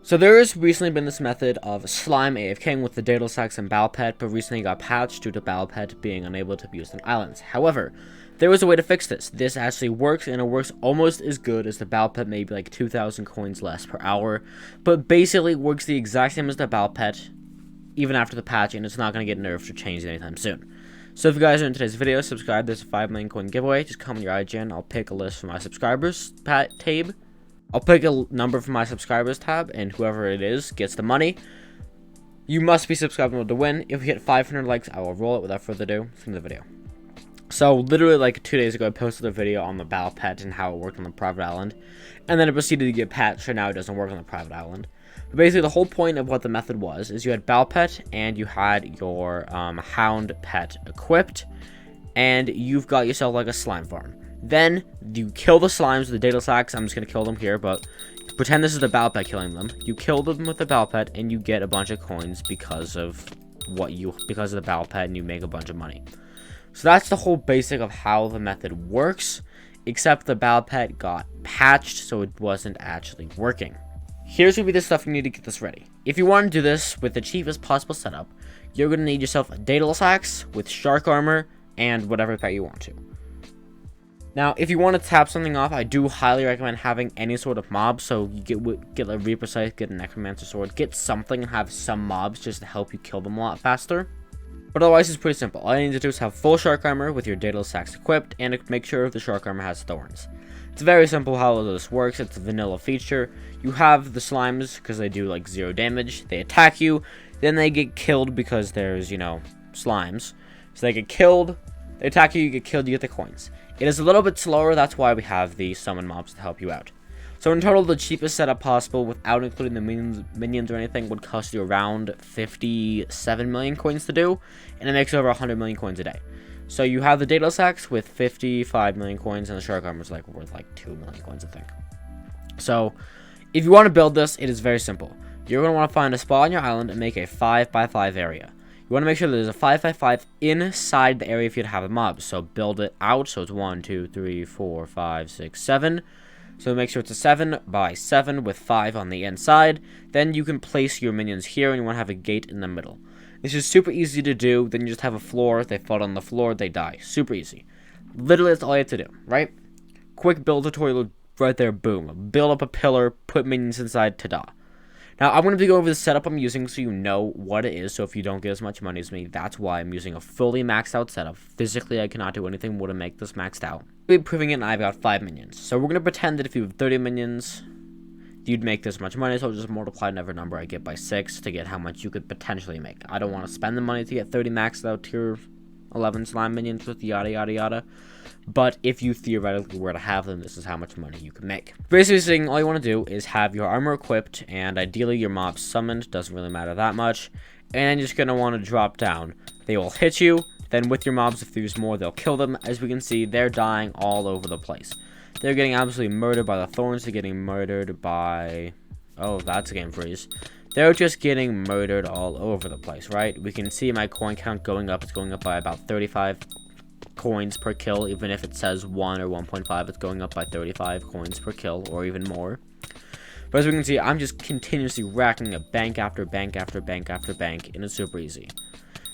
So there has recently been this method of slime AFKing with the Daedal Sax and Battle Pet, but recently got patched due to Battle Pet being unable to be used on islands. However, there was a way to fix this. This actually works, and it works almost as good as the Battle Pet, maybe like 2,000 coins less per hour, but basically works the exact same as the Battle Pet, even after the patch, and it's not going to get nerfed or changed anytime soon. So if you guys are in today's video, subscribe. There's a 5 million coin giveaway. Just comment your IGN. I'll pick a list from my subscribers tab. I'll pick a number from my subscribers tab, and whoever it is gets the money. You must be subscribed in order to win. If we hit 500 likes, I will roll it. Without further ado, from the video. So literally like 2 days ago, I posted a video on the Battle Pet and how it worked on the private island, and then it proceeded to get patched, so now it doesn't work on the private island. But basically, the whole point of what the method was is you had Battle Pet and you had your Hound Pet equipped, and you've got yourself like a slime farm. Then you kill the slimes with the Daedal Sax. I'm just gonna kill them here, but pretend this is the Battle Pet killing them. You kill them with the Battle Pet, and you get a bunch of coins because of the Battle Pet, and you make a bunch of money. So that's the whole basic of how the method works, except the Battle Pet got patched, so it wasn't actually working. Here's gonna be the stuff you need to get this ready. If you want to do this with the cheapest possible setup, you're gonna need yourself a Daedal Sax with Shark Armor and whatever pet you want to. Now, if you want to tap something off, I do highly recommend having any sort of mob. So you get a Reaper Scythe, get a Necromancer Sword, get something and have some mobs just to help you kill them a lot faster. But otherwise, it's pretty simple. All you need to do is have full Shark Armor with your Daedal Sax equipped, and make sure the Shark Armor has thorns. It's very simple how this works. It's a vanilla feature. You have the slimes, because they do like 0 damage. They attack you, then they get killed because there's, slimes. So they get killed, they attack you, you get killed, you get the coins. It is a little bit slower, that's why we have the summon mobs to help you out. So in total, the cheapest setup possible, without including the minions or anything, would cost you around 57 million coins to do, and it makes over 100 million coins a day. So you have the Daedal Sax with 55 million coins, and the Shark Armor is worth 2 million coins, I think. So if you want to build this, it is very simple. You're going to want to find a spot on your island and make a 5x5 area. You want to make sure that there's a 5x5 inside the area if you'd have a mob. So build it out. So it's 1, 2, 3, 4, 5, 6, 7. So make sure it's a 7x7 with 5 on the inside. Then you can place your minions here, and you want to have a gate in the middle. This is super easy to do. Then you just have a floor. They fall on the floor. They die. Super easy. Literally, that's all you have to do, right? Quick build tutorial right there. Boom. Build up a pillar. Put minions inside. Ta-da. Now, I'm going to be going over the setup I'm using so you know what it is. So if you don't get as much money as me, that's why I'm using a fully maxed out setup. Physically, I cannot do anything more to make this maxed out. I'll be proving it, and I've got 5 minions. So we're going to pretend that if you have 30 minions, you'd make this much money. So I'll just multiply whatever number I get by 6 to get how much you could potentially make. I don't want to spend the money to get 30 maxed out tier 11 slime minions with yada yada yada. But if you theoretically were to have them, this is how much money you can make. Basically saying, all you want to do is have your armor equipped, and ideally your mobs summoned. Doesn't really matter that much. And you're just going to want to drop down. They will hit you. Then with your mobs, if there's more, they'll kill them. As we can see, they're dying all over the place. They're getting absolutely murdered by the thorns. They're getting murdered by... Oh, that's a game freeze. They're just getting murdered all over the place, right? We can see my coin count going up. It's going up by about 35 coins per kill. Even if it says 1 or 1.5, it's going up by 35 coins per kill, or even more. But as we can see, I'm just continuously racking up bank after bank after bank after bank, and it's super easy.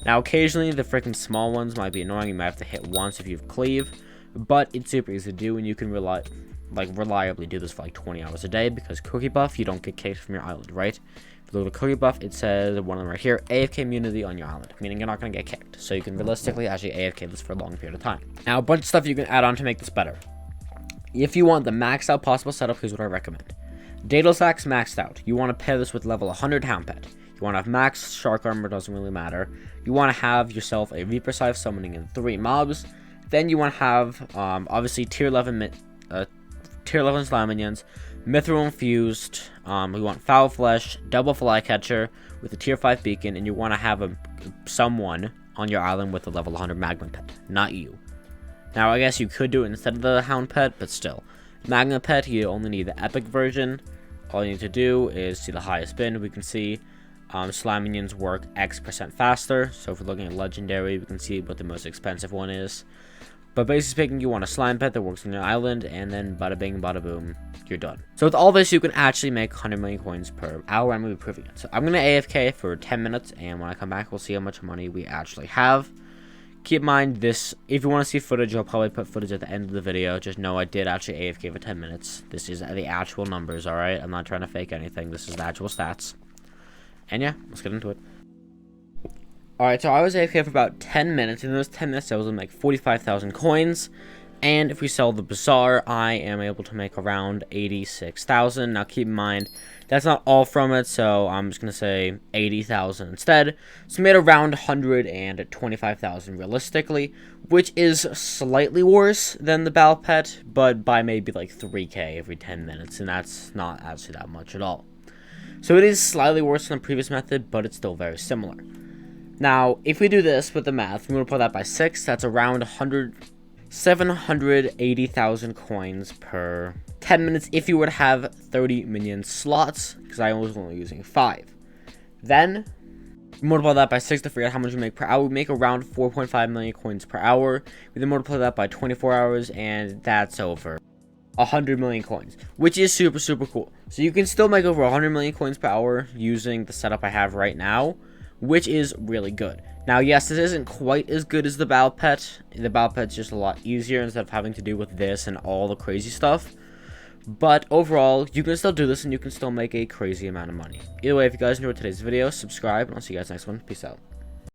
Now, occasionally, the freaking small ones might be annoying. You might have to hit once if you have cleave, but it's super easy to do, and you can reliably do this for 20 hours a day, because cookie buff, you don't get kicked from your island, right? If you look at cookie buff, it says, one of them right here, AFK immunity on your island, meaning you're not going to get kicked. So you can realistically actually AFK this for a long period of time. Now, a bunch of stuff you can add on to make this better. If you want the maxed out possible setup, here's what I recommend. Daedal Sax maxed out. You want to pair this with level 100 Hound Pet. You want to have max Shark Armor, doesn't really matter. You want to have yourself a Reaper Scythe summoning in 3 mobs. Then you want to have, obviously, tier 11 slime minions, Mithril infused. We want Foul Flesh, double Flycatcher with a tier 5 beacon, and you want to have someone on your island with a level 100 Magma Pet, not you. Now, I guess you could do it instead of the Hound Pet, but still. Magma Pet, you only need the epic version. All you need to do is see the highest bin. We can see slime minions work X% faster. So if we're looking at legendary, we can see what the most expensive one is. But basically speaking, you want a slime pet that works on your island, and then bada bing, bada boom, you're done. So with all this, you can actually make 100 million coins per hour. I'm going to be proving it. So I'm going to AFK for 10 minutes, and when I come back, we'll see how much money we actually have. Keep in mind this, if you want to see footage, I'll probably put footage at the end of the video. Just know I did actually AFK for 10 minutes. This is the actual numbers, alright? I'm not trying to fake anything. This is the actual stats. And yeah, let's get into it. Alright, so I was AFK for about 10 minutes. In those 10 minutes, I was able to make 45,000 coins. And if we sell the Bazaar, I am able to make around 86,000. Now, keep in mind, that's not all from it, so I'm just going to say 80,000 instead. So, made around 125,000 realistically, which is slightly worse than the Battle Pet, but by maybe like 3k every 10 minutes, and that's not actually that much at all. So, it is slightly worse than the previous method, but it's still very similar. Now, if we do this with the math, we multiply that by 6, that's around 780,000 coins per 10 minutes if you were to have 30 minion slots, because I was only using 5. Then, multiply that by 6 to figure out how much we make per hour. We make around 4.5 million coins per hour. We then multiply that by 24 hours, and that's over 100 million coins, which is super, super cool. So you can still make over 100 million coins per hour using the setup I have right now, which is really good. Now, yes, this isn't quite as good as the Battle Pet. The Battle Pet's just a lot easier instead of having to do with this and all the crazy stuff. But overall, you can still do this and you can still make a crazy amount of money. Either way, if you guys enjoyed today's video, subscribe, and I'll see you guys next one. Peace out.